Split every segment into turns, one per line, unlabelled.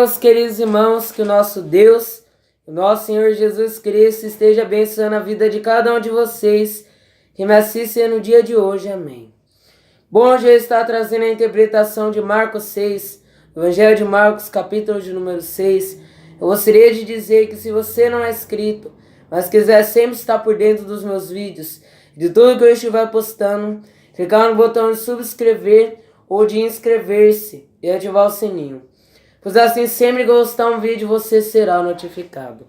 Meus queridos irmãos, que o nosso Deus, o nosso Senhor Jesus Cristo esteja abençoando a vida de cada um de vocês que me assistem no dia de hoje. Amém. Bom, hoje eu estou trazendo a interpretação de Marcos 6, Evangelho de Marcos, capítulo de número 6. Eu gostaria de dizer que se você não é inscrito, mas quiser sempre estar por dentro dos meus vídeos, de tudo que eu estiver postando, clicar no botão de subscrever ou de inscrever-se e ativar o sininho. Pois assim, sempre que eu postar um vídeo, você será notificado.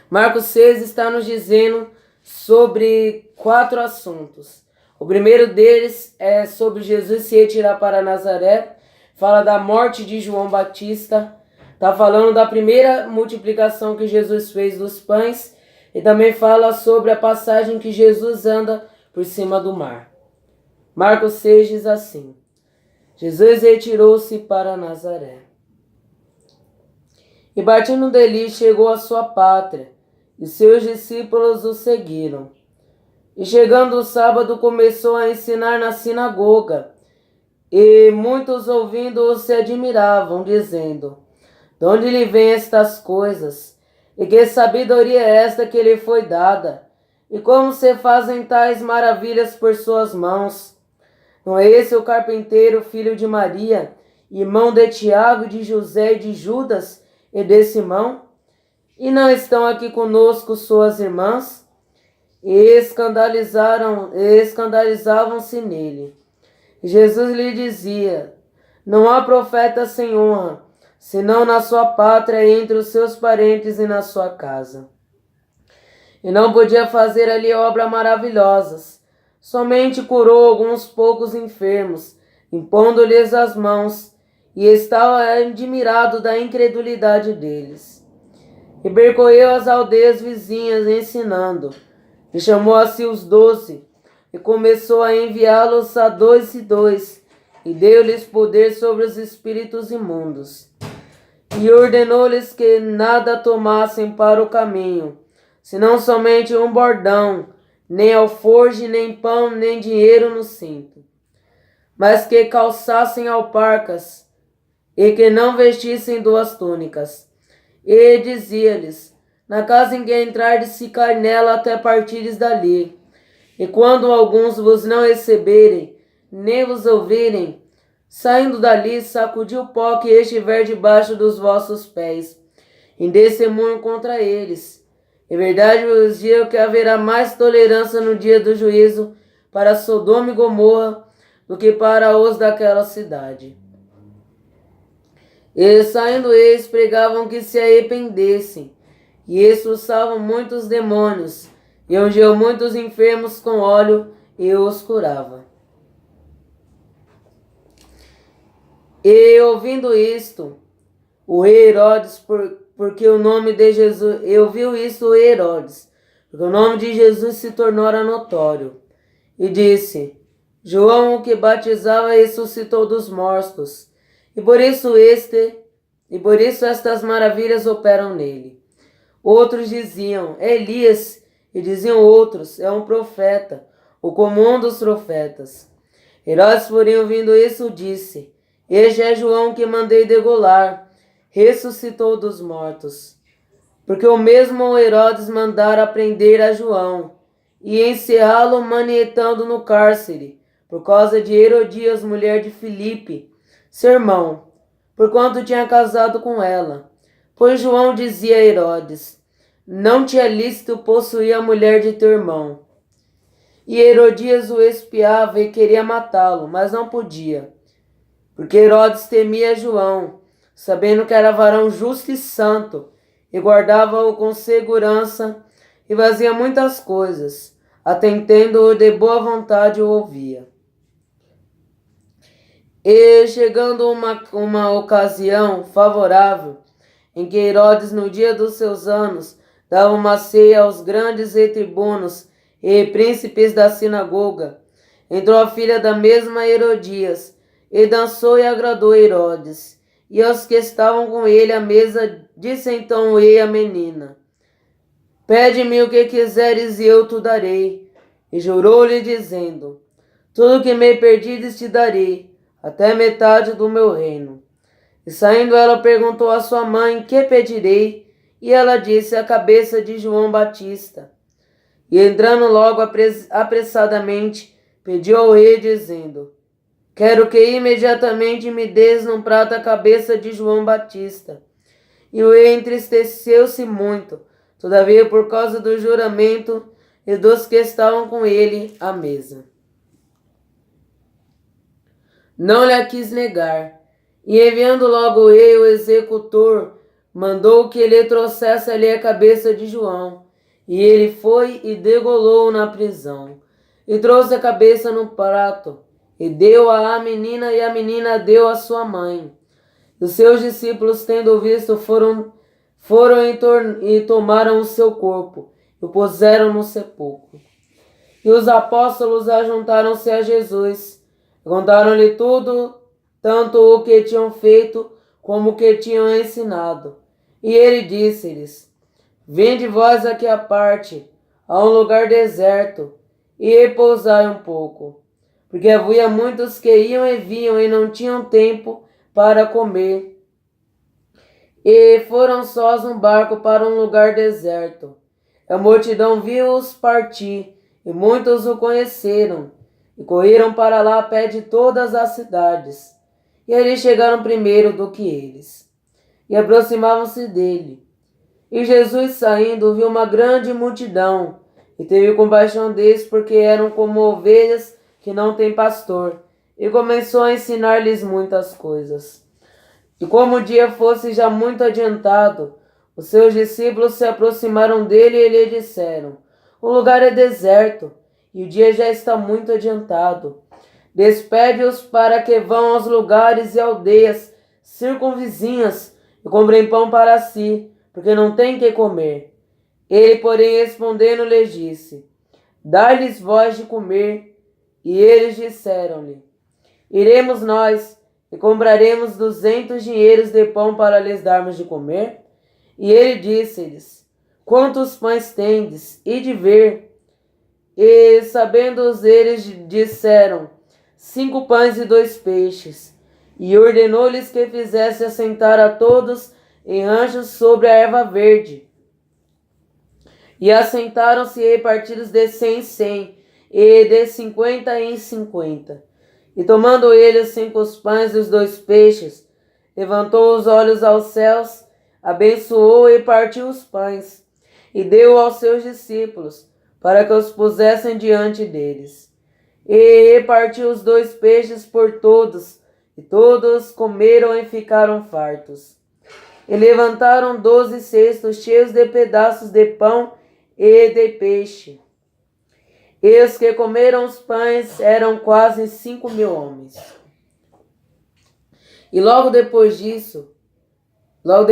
Marcos 6 está nos dizendo sobre 4 assuntos. O primeiro deles é sobre Jesus se retirar para Nazaré. Fala da morte de João Batista. Está falando da primeira multiplicação que Jesus fez dos pães. E também fala sobre a passagem que Jesus anda por cima do mar. Marcos 6 diz assim: Jesus retirou-se para Nazaré. E partindo dali chegou à sua pátria, e seus discípulos o seguiram. E chegando o sábado começou a ensinar na sinagoga, e muitos ouvindo-o se admiravam, dizendo: de onde lhe vêm estas coisas? E que sabedoria é esta que lhe foi dada? E como se fazem tais maravilhas por suas mãos? Não é esse o carpinteiro, filho de Maria, irmão de Tiago, de José e de Judas, e de Simão? E não estão aqui conosco suas irmãs? E escandalizavam-se nele. Jesus lhe dizia: não há profeta sem honra, senão na sua pátria, entre os seus parentes e na sua casa. E não podia fazer ali obras maravilhosas. Somente curou alguns poucos enfermos, impondo-lhes as mãos, e estava admirado da incredulidade deles. E percorreu as aldeias vizinhas, ensinando. E chamou a si os 12, e começou a enviá-los a 2 e 2, e deu-lhes poder sobre os espíritos imundos. E ordenou-lhes que nada tomassem para o caminho, senão somente um bordão, nem alforje, nem pão, nem dinheiro no cinto, mas que calçassem alparcas, e que não vestissem 2 túnicas. E dizia-lhes: na casa em que entrardes, ficai nela até partires dali. E quando alguns vos não receberem, nem vos ouvirem, saindo dali, sacudi o pó que estiver debaixo dos vossos pés, em testemunho contra eles. Em verdade vos digo que haverá mais tolerância no dia do juízo para Sodoma e Gomorra do que para os daquela cidade. E saindo eles, pregavam que se arrependessem, e expulsavam muitos demônios, e ungiam muitos enfermos com óleo, e os curava. E ouvindo isto, o rei Herodes, porque o nome de Jesus, ouviu isso o Herodes, porque o nome de Jesus se tornara notório, e disse: João, o que batizava, ressuscitou dos mortos, e por isso estas maravilhas operam nele. Outros diziam: é Elias, e diziam outros: é um profeta, o comum dos profetas. Herodes, porém, ouvindo isso, disse: este é João que mandei degolar, ressuscitou dos mortos. Porque o mesmo Herodes mandara prender a João e encerrá-lo manietando no cárcere, por causa de Herodias, mulher de Filipe, seu irmão, porquanto tinha casado com ela. Pois João dizia a Herodes: não te é lícito possuir a mulher de teu irmão. E Herodias o espiava e queria matá-lo, mas não podia, porque Herodes temia João, sabendo que era varão justo e santo, e guardava-o com segurança, e fazia muitas coisas, atendendo-o de boa vontade o ouvia. E chegando uma ocasião favorável, em que Herodes, no dia dos seus anos, dava uma ceia aos grandes e tribunos e príncipes da sinagoga, entrou a filha da mesma Herodias, e dançou e agradou Herodes. E aos que estavam com ele à mesa, disse então o rei à menina: pede-me o que quiseres e eu te darei. E jurou-lhe, dizendo: tudo que me pedires te darei, até metade do meu reino. E saindo ela perguntou à sua mãe: que pedirei? E ela disse: a cabeça de João Batista. E entrando logo apressadamente, pediu ao rei, dizendo: quero que imediatamente me des num prato a cabeça de João Batista. E o rei entristeceu-se muito, todavia por causa do juramento e dos que estavam com ele à mesa. Não lhe quis negar, e enviando logo o rei o executor, mandou que ele trouxesse ali a cabeça de João. E ele foi e degolou na prisão, e trouxe a cabeça no prato, e deu-a à menina, e a menina deu à sua mãe. Os seus discípulos, tendo visto, foram e tomaram o seu corpo, e o puseram no sepulcro. E os apóstolos ajuntaram-se a Jesus, contaram-lhe tudo, tanto o que tinham feito, como o que tinham ensinado. E ele disse-lhes: vinde vós aqui à parte, a um lugar deserto, e repousai um pouco. Porque havia muitos que iam e vinham e não tinham tempo para comer. E foram sós no barco para um lugar deserto. A multidão viu-os partir, e muitos o conheceram, e correram para lá a pé de todas as cidades. E eles chegaram primeiro do que eles, e aproximavam-se dele. E Jesus, saindo, viu uma grande multidão, e teve compaixão deles, porque eram como ovelhas que não têm pastor, e começou a ensinar-lhes muitas coisas. E como o dia fosse já muito adiantado, os seus discípulos se aproximaram dele e lhe disseram: o lugar é deserto, e o dia já está muito adiantado. Despede-os para que vão aos lugares e aldeias circunvizinhas e comprem pão para si, porque não têm que comer. Ele, porém, respondendo, lhes disse: dai-lhes vós de comer. E eles disseram-lhe: iremos nós e compraremos 200 dinheiros de pão para lhes darmos de comer? E ele disse-lhes: quantos pães tendes? E de ver. E, sabendo-os eles, disseram: 5 pães e 2 peixes. E ordenou-lhes que fizesse assentar a todos em ranchos sobre a erva verde. E assentaram-se repartidos de 100 em 100, e de 50 em 50. E tomando ele os 5 pães e os 2 peixes, levantou os olhos aos céus, abençoou e partiu os pães, e deu aos seus discípulos, para que os pusessem diante deles. E repartiu os 2 peixes por todos, e todos comeram e ficaram fartos. E levantaram 12 cestos cheios de pedaços de pão e de peixe. E os que comeram os pães eram quase 5.000 homens. E logo depois disso, o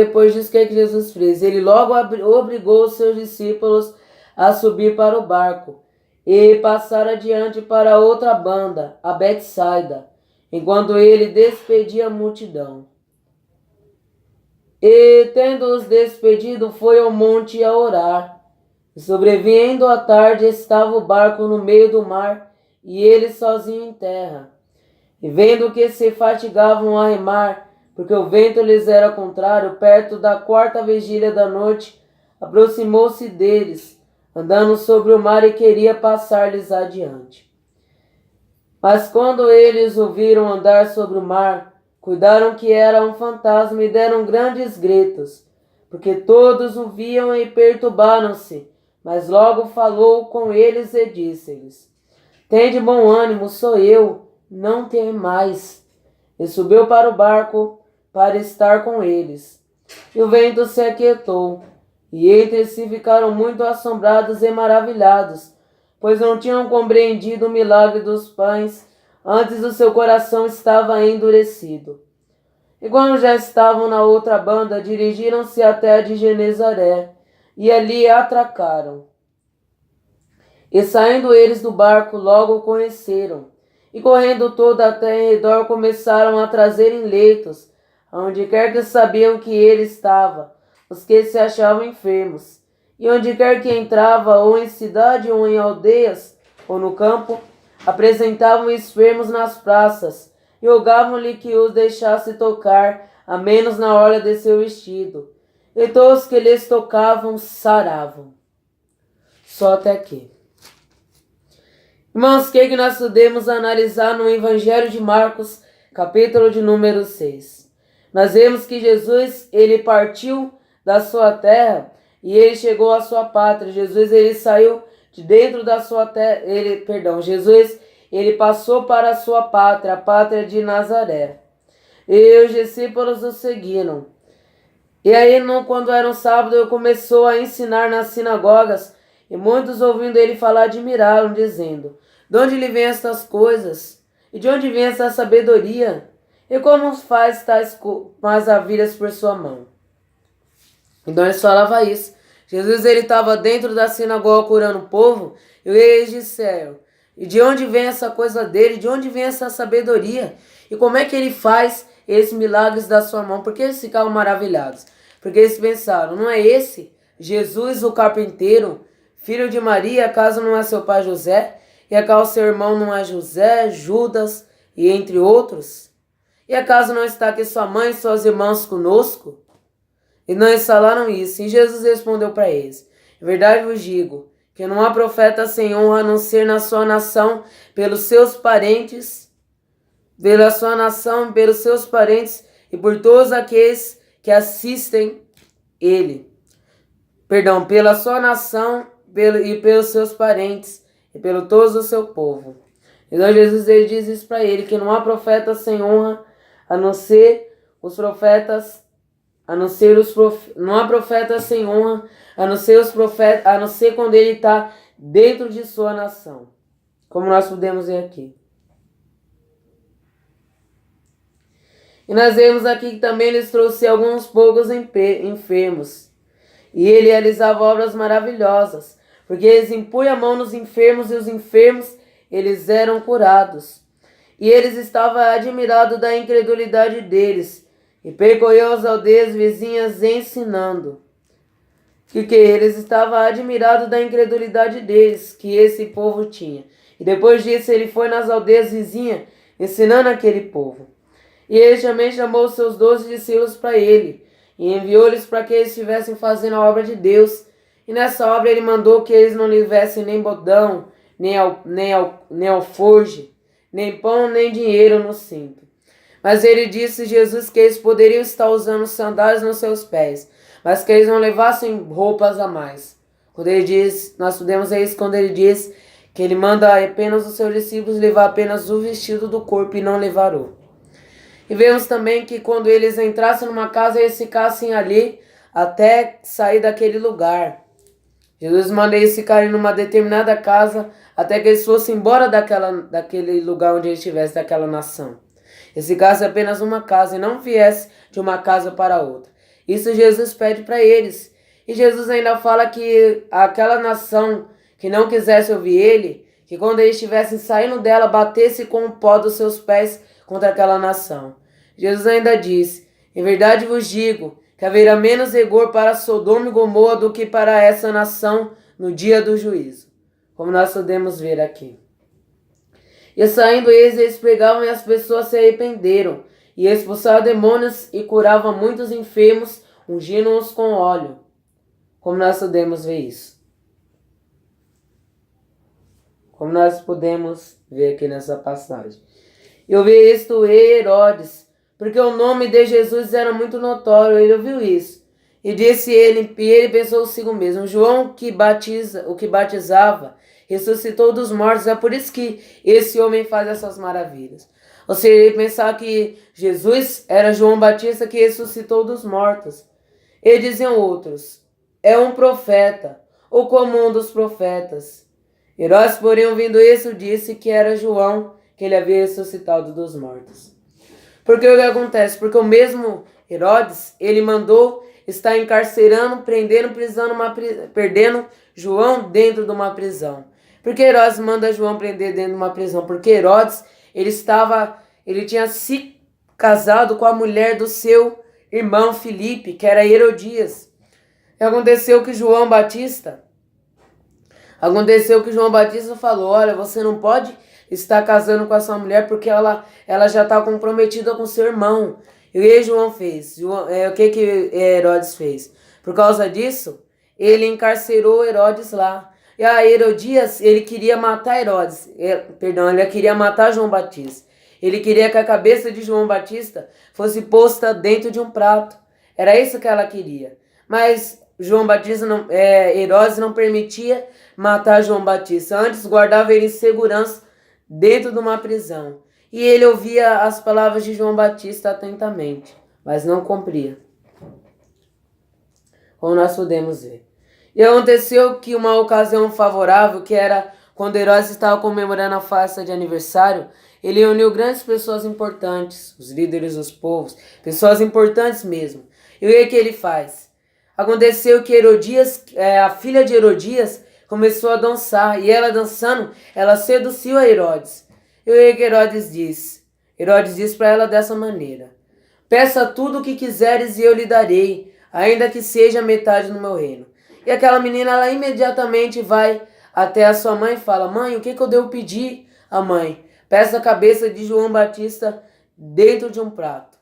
que é que Jesus fez? Ele logo obrigou os seus discípulos a subir para o barco e passar adiante para outra banda, a Betsaida, enquanto ele despedia a multidão. E, tendo-os despedido, foi ao monte a orar. E sobrevindo a tarde, estava o barco no meio do mar, e ele sozinho em terra. E vendo que se fatigavam a remar, porque o vento lhes era contrário, perto da 4ª vigília da noite, aproximou-se deles, andando sobre o mar, e queria passar-lhes adiante. Mas quando eles o viram andar sobre o mar, cuidaram que era um fantasma e deram grandes gritos, porque todos o viam e perturbaram-se. Mas logo falou com eles e disse-lhes: tende bom ânimo, sou eu, não temais. E subiu para o barco para estar com eles. E o vento se aquietou, e entre si ficaram muito assombrados e maravilhados, pois não tinham compreendido o milagre dos pães, antes o seu coração estava endurecido. E quando já estavam na outra banda, dirigiram-se até a de Genezaré, e ali atracaram. E saindo eles do barco, logo o conheceram, e correndo toda a terra em redor, começaram a trazer em leitos, aonde quer que sabiam que ele estava, os que se achavam enfermos. E onde quer que entrava, ou em cidade, ou em aldeias, ou no campo, apresentavam enfermos nas praças, e rogavam-lhe que os deixasse tocar a menos na orla de seu vestido, e todos que lhes tocavam saravam. Só até aqui. Irmãos, o que nós podemos analisar no Evangelho de Marcos, capítulo de número 6? Nós vemos que Jesus, ele partiu da sua terra e ele chegou à sua pátria. Jesus, ele saiu de dentro da sua terra, Jesus, ele passou para a sua pátria, a pátria de Nazaré. E os discípulos o seguiram. E aí, quando era um sábado, ele começou a ensinar nas sinagogas, e muitos ouvindo ele falar admiraram, dizendo: de onde lhe vem estas coisas? E de onde vem essa sabedoria? E como faz tais maravilhas por sua mão? Então eles falavam isso. Jesus, ele estava dentro da sinagoga curando o povo, e eles disseram: e de onde vem essa coisa dele? De onde vem essa sabedoria? E como é que ele faz esses milagres da sua mão? Porque eles ficavam maravilhados. Porque eles pensaram: não é esse Jesus, o carpinteiro, filho de Maria, acaso não é seu pai José? E acaso seu irmão não é José, Judas e entre outros? E acaso não está aqui sua mãe e seus irmãos conosco? E não eles falaram isso. E Jesus respondeu para eles: em verdade vos digo, que não há profeta sem honra a não ser na sua nação, pelos seus parentes, pela sua nação, pelos seus parentes e por todos aqueles que assistem ele. Pela sua nação e pelos seus parentes e pelo todo o seu povo. Então Jesus, ele diz isso para ele, que não há profeta sem honra a não ser os profetas, não há profeta sem honra a não ser os profetas, a não ser quando ele está dentro de sua nação, como nós podemos ver aqui. E nós vemos aqui que também eles trouxeram alguns poucos enfermos, e ele realizava obras maravilhosas, porque eles impunham a mão nos enfermos e os enfermos eles eram curados. E eles estavam admirados da incredulidade deles, e percorreu as aldeias vizinhas ensinando. Que eles estavam admirados da incredulidade deles, que esse povo tinha. E depois disso ele foi nas aldeias vizinhas, ensinando aquele povo. E ele também chamou os seus 12 discípulos para ele, e enviou-lhes para que eles estivessem fazendo a obra de Deus. E nessa obra ele mandou que eles não levessem nem bodão, nem alforje, nem pão, nem dinheiro no cinto. Mas ele disse, Jesus, que eles poderiam estar usando sandálias nos seus pés, mas que eles não levassem roupas a mais. Quando ele diz, nós podemos ver isso quando ele diz que ele manda apenas os seus discípulos levar apenas o vestido do corpo e não levar roupa. E vemos também que quando eles entrassem numa casa, eles ficassem ali até sair daquele lugar. Jesus manda eles ficarem numa determinada casa até que eles fossem embora daquele lugar onde eles estivessem, daquela nação. Eles ficassem apenas uma casa e não viesse de uma casa para outra. Isso Jesus pede para eles. E Jesus ainda fala que aquela nação que não quisesse ouvir ele, que quando eles estivessem saindo dela, batesse com o pó dos seus pés contra aquela nação. Jesus ainda diz: em verdade vos digo que haverá menos rigor para Sodoma e Gomorra do que para essa nação no dia do juízo, como nós podemos ver aqui. E saindo eles pregavam e as pessoas se arrependeram, e expulsavam demônios e curavam muitos enfermos, ungindo-os com óleo, como nós podemos ver isso. Como nós podemos ver aqui nessa passagem. Eu vi isto Herodes, porque o nome de Jesus era muito notório, ele ouviu isso. E disse ele, e ele pensou consigo mesmo: João, o que batizava, ressuscitou dos mortos, é por isso que esse homem faz essas maravilhas. Ou seja, ele pensava que Jesus era João Batista que ressuscitou dos mortos. E diziam outros: é um profeta, ou como um dos profetas. Herodes, porém, ouvindo isso, disse que era João que ele havia ressuscitado dos mortos. Porque o que acontece? Porque o mesmo Herodes, ele mandou estar encarcerando, perdendo João dentro de uma prisão. Porque Herodes manda João prender dentro de uma prisão? Porque Herodes, ele tinha se casado com a mulher do seu irmão Filipe, que era Herodias. E aconteceu que João Batista falou: olha, você não pode estar casando com essa mulher porque ela já está comprometida com seu irmão. E o que João fez? O que Herodes fez? Por causa disso, ele encarcerou Herodes lá. E a Herodias, ele queria matar Herodes. Ele queria matar João Batista. Ele queria que a cabeça de João Batista fosse posta dentro de um prato. Era isso que ela queria. Mas Herodes não permitia matar João Batista. Antes guardava ele em segurança dentro de uma prisão. E ele ouvia as palavras de João Batista atentamente, mas não cumpria. Como nós podemos ver. E aconteceu que uma ocasião favorável, que era quando Herodes estava comemorando a festa de aniversário, ele uniu grandes pessoas importantes, os líderes dos povos, pessoas importantes mesmo. E o que ele faz? Aconteceu que Herodias, a filha de Herodias, começou a dançar, e ela dançando, ela seduziu a Herodes. E o que Herodes diz? Herodes diz para ela dessa maneira: peça tudo o que quiseres e eu lhe darei, ainda que seja metade do meu reino. E aquela menina, ela imediatamente vai até a sua mãe e fala: mãe, o que eu devo pedir? A mãe: peça a cabeça de João Batista dentro de um prato.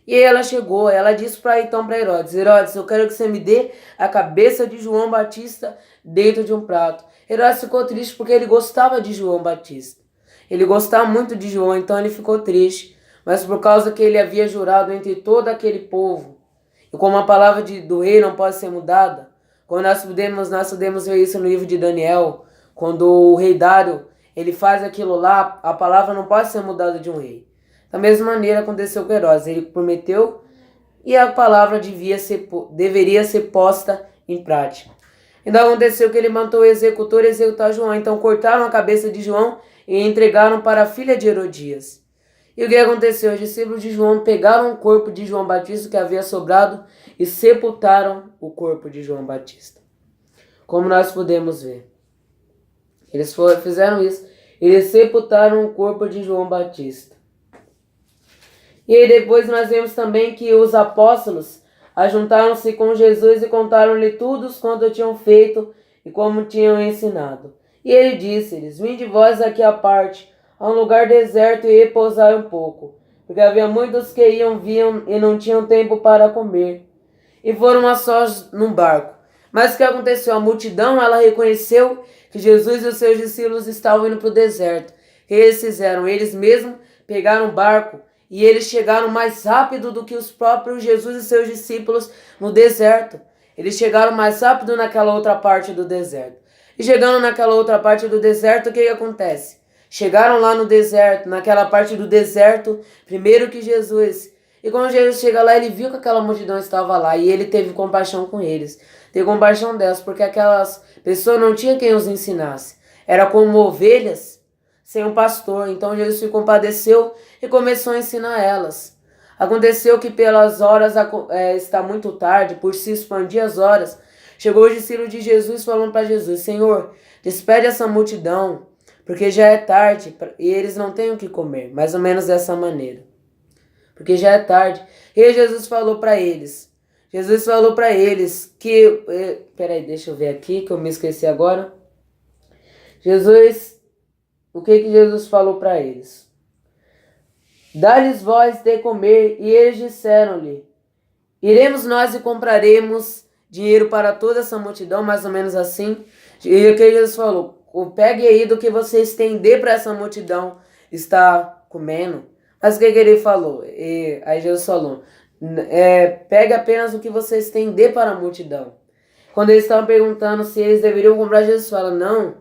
E aí ela chegou, ela disse para Herodes: Herodes, eu quero que você me dê a cabeça de João Batista dentro de um prato. Herodes ficou triste porque ele gostava de João Batista. Ele gostava muito de João, então ele ficou triste. Mas por causa que ele havia jurado entre todo aquele povo, e como a palavra do rei não pode ser mudada, quando nós podemos ver isso no livro de Daniel, quando o rei Dário, ele faz aquilo lá, a palavra não pode ser mudada de um rei. Da mesma maneira aconteceu com Herodes, ele prometeu e a palavra deveria ser posta em prática. Então aconteceu que ele mandou o executor executar João, então cortaram a cabeça de João e entregaram para a filha de Herodias. E o que aconteceu? Os discípulos de João pegaram o corpo de João Batista que havia sobrado e sepultaram o corpo de João Batista. Como nós podemos ver. Eles fizeram isso. Eles sepultaram o corpo de João Batista. E aí depois nós vemos também que os apóstolos ajuntaram-se com Jesus e contaram-lhe tudo quanto tinham feito e como tinham ensinado. E ele disse-lhes: vinde vós aqui à parte, a um lugar deserto e repousai um pouco, porque havia muitos que vinham e não tinham tempo para comer. E foram a sós num barco. Mas o que aconteceu? A multidão, ela reconheceu que Jesus e os seus discípulos estavam indo para o deserto. O que eles fizeram? Eles mesmos pegaram um barco e eles chegaram mais rápido do que os próprios Jesus e seus discípulos no deserto. Eles chegaram mais rápido naquela outra parte do deserto. E chegando naquela outra parte do deserto, o que acontece? Chegaram lá no deserto, naquela parte do deserto, primeiro que Jesus. E quando Jesus chega lá, ele viu que aquela multidão estava lá e ele teve compaixão com eles. Teve compaixão delas, porque aquelas pessoas não tinham quem os ensinasse. Era como ovelhas sem um pastor. Então Jesus se compadeceu e começou a ensinar elas. Aconteceu que pelas horas, está muito tarde, por se expandir as horas, chegou o discípulo de Jesus falando para Jesus: Senhor, despede essa multidão, porque já é tarde e eles não têm o que comer. Mais ou menos dessa maneira. Porque já é tarde. E Jesus falou para eles. Que... Peraí, deixa eu ver aqui que eu me esqueci agora. O que Jesus falou para eles? Dá-lhes vós de comer, e eles disseram-lhe: iremos nós e compraremos dinheiro para toda essa multidão, mais ou menos assim. E o que Jesus falou? Pegue aí do que vocês têm, dê para essa multidão estar comendo. Mas o que ele falou? Aí Jesus falou: pegue apenas o que vocês têm, dê para a multidão. Quando eles estavam perguntando se eles deveriam comprar, Jesus fala: não,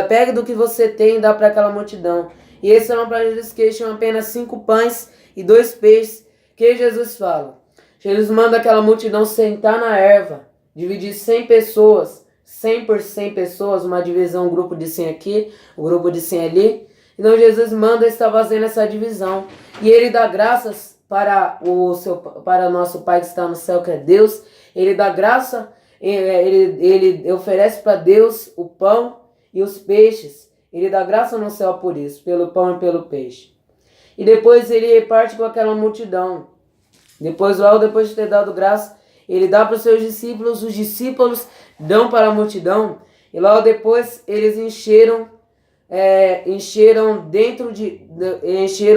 pegue do que você tem e dá para aquela multidão. E eles falam para Jesus que eles tinham apenas 5 pães e 2 peixes. Que Jesus fala? Jesus manda aquela multidão sentar na erva, dividir 100 pessoas, 100 por 100 pessoas, uma divisão, um grupo de 100 aqui, um grupo de 100 ali. Então Jesus manda estar fazendo essa divisão. E ele dá graças para nosso Pai que está no céu, que é Deus. Ele dá graça, ele oferece para Deus o pão e os peixes. Ele dá graça no céu por isso, pelo pão e pelo peixe. E depois ele reparte com aquela multidão. Logo depois de ter dado graça, ele dá para os seus discípulos, os discípulos dão para a multidão. E logo depois eles encheram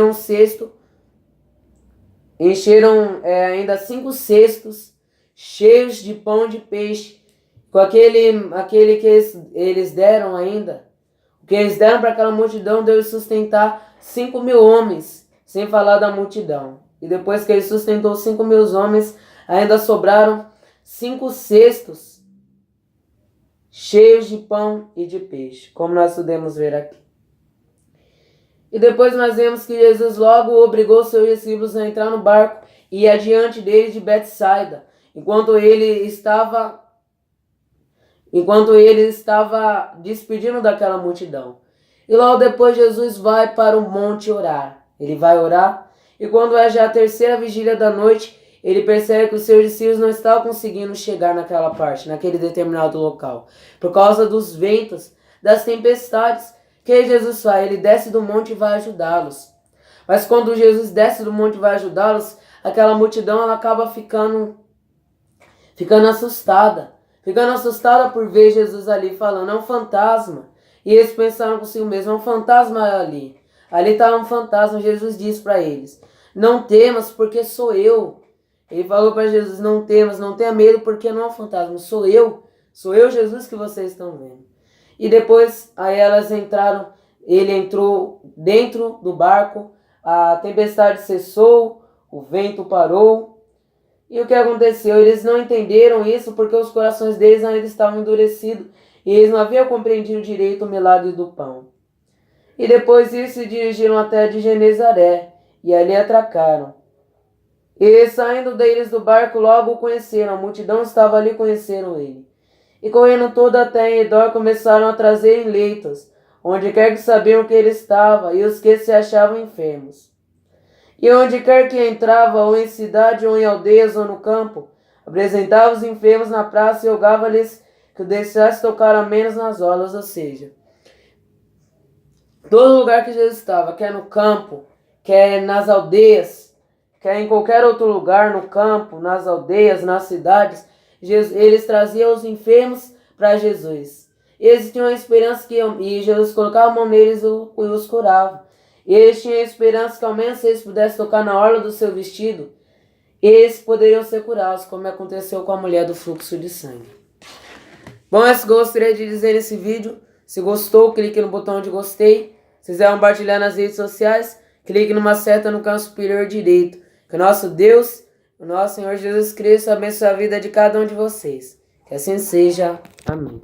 um cesto encheram ainda 5 cestos cheios de pão e de peixe, com aquele que eles deram ainda. O que eles deram para aquela multidão deu sustentar 5.000 homens, sem falar da multidão. E depois que ele sustentou 5.000 homens, ainda sobraram 5 cestos cheios de pão e de peixe, como nós podemos ver aqui. E depois nós vemos que Jesus logo obrigou seus discípulos a entrar no barco e ir adiante deles de Betsaida, enquanto ele estava despedindo daquela multidão. E logo depois Jesus vai para o monte orar. Ele vai orar, e quando é já a terceira vigília da noite, ele percebe que os seus discípulos não estavam conseguindo chegar naquela parte, naquele determinado local, por causa dos ventos, das tempestades. O que Jesus faz? Ele desce do monte e vai ajudá-los. Mas quando Jesus desce do monte e vai ajudá-los, aquela multidão ela acaba ficando assustada. Ficando assustada por ver Jesus ali falando, é um fantasma. E eles pensaram consigo mesmo, é um fantasma ali. Ali estava um fantasma. Jesus disse para eles, não temas porque sou eu. Ele falou para Jesus, não temas, não tenha medo porque não é um fantasma, sou eu Jesus que vocês estão vendo. E depois aí elas entraram, ele entrou dentro do barco, a tempestade cessou, o vento parou. E o que aconteceu? Eles não entenderam isso porque os corações deles ainda estavam endurecidos e eles não haviam compreendido direito o milagre do pão. E depois eles se dirigiram até de Genezaré e ali atracaram. E saindo deles do barco logo o conheceram, a multidão estava ali, conheceram ele. E correndo toda até em redor começaram a trazer em leitos, onde quer que sabiam que ele estava, e os que se achavam enfermos. E onde quer que entrava, ou em cidade, ou em aldeias, ou no campo, apresentava os enfermos na praça e rogava-lhes que o deixasse tocar ao menos nas orlas, ou seja, todo lugar que Jesus estava, quer no campo, quer nas aldeias, quer em qualquer outro lugar, no campo, nas aldeias, nas cidades, eles traziam os enfermos para Jesus. Eles tinham a esperança e Jesus colocava a mão neles e os curava. E eles tinham a esperança que ao menos se eles pudessem tocar na orla do seu vestido, eles poderiam ser curados, como aconteceu com a mulher do fluxo de sangue. Bom, é isso que eu gostaria de dizer nesse vídeo. Se gostou, clique no botão de gostei. Se quiser compartilhar nas redes sociais, clique numa seta no canto superior direito. Que o nosso Deus, o nosso Senhor Jesus Cristo, abençoe a vida de cada um de vocês. Que assim seja. Amém.